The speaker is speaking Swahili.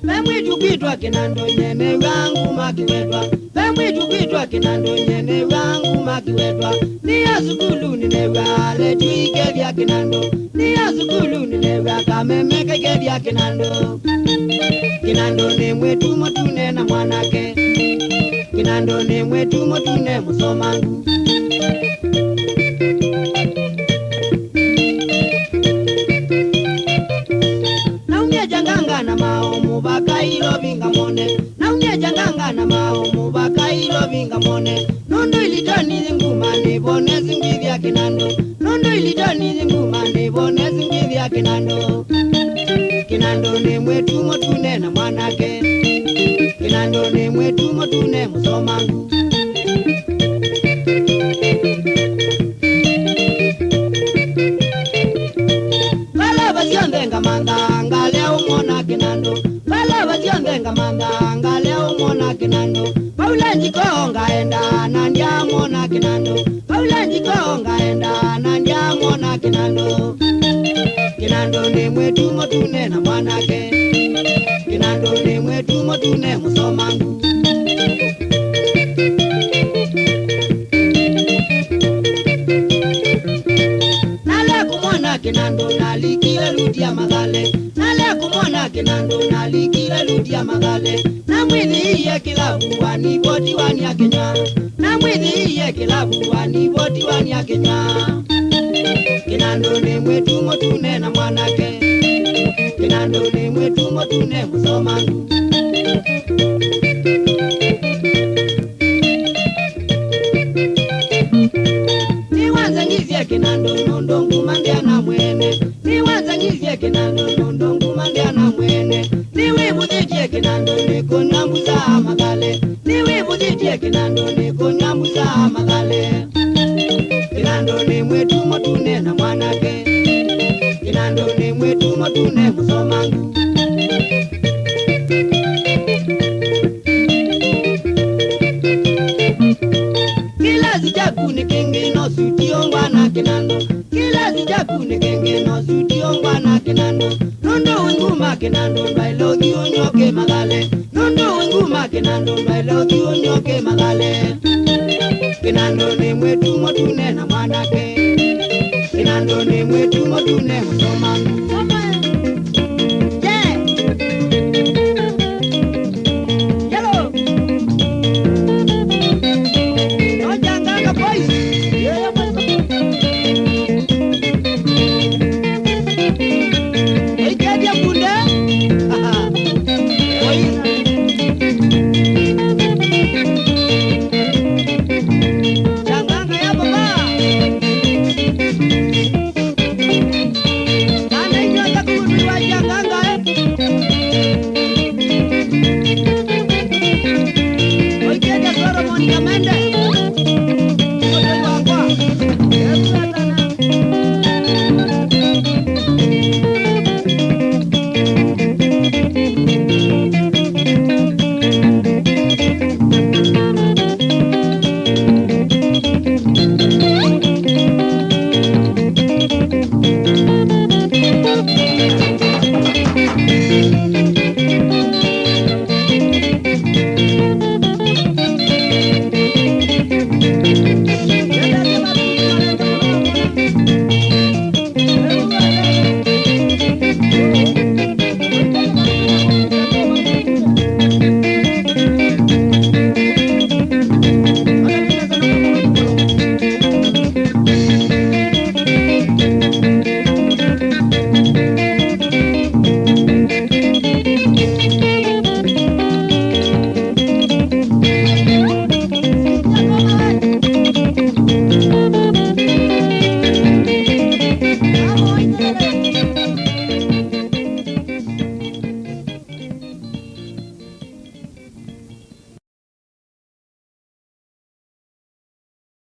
Bemwitu kwitwa Kinando nyene wangu makiwetwa. Bemwitu kwitwa Kinando nyene wangu makiwetwa. Niya sukulu ninewa letwike vya Kinando. Niya sukulu ninewa kamemeke vya Kinando. Kinando ni mwetu motune na mwanake. Kinando ni mwetu motune musomangu. Naunye janganga na mao mubaka ilo vinga mone. Naunye janganga na mao mubaka ilo vinga mone. Nondo ilitoni zinguma ni bone zingi vya Kinando. Nondo ilitoni zinguma ni bone zingi vya Kinando. Kinando ni mwetu motune na mwanake. Kinando ni mwetu motune musomangu. Bala basiondenga manda ngaleo mona Kinando. Bala basiondenga manda ngaleo mona Kinando. Paulanji konga enda nandia mona Kinando. Paulanji konga enda nandia mona Kinando. Kinando ni mwetu motune na mwanake. Kinando ni mwetu motune musomangu. Nale kumona Kinando nalikile ludia magale. Nale kumona Kinando nalikile ludia magale. Na mwili iye kilabu wani boti wani ya Kenya. Na mwili iye kilabu wani boti wani ya Kenya. Kinando ni mwetu motune na mwanake. Kinando ni mwetu motune musomangu. Niwanza ngizie Kinando nondo ngumandia na mwene. Niwanza ngizie Kinando nondo ngumandia na mwene. Niwibuzitie Kinando niko nyambuza magale. Niwibuzitie Kinando niko nyambuza magale. Kinando ni mwetu motune na mwanake. Kinando ni mwetu motune musomangu. Kilazi chaku ni kingi no sutiongwa na Kinando. Kilazi chaku ni kingi no sutiongwa na Kinando. Nondo wenguma Kinando bailo dionyoke magale. Nondo wenguma Kinando bailo dionyoke magale. Kinando ni mwetu motune na mwanake. Kinando ni mwetu motune.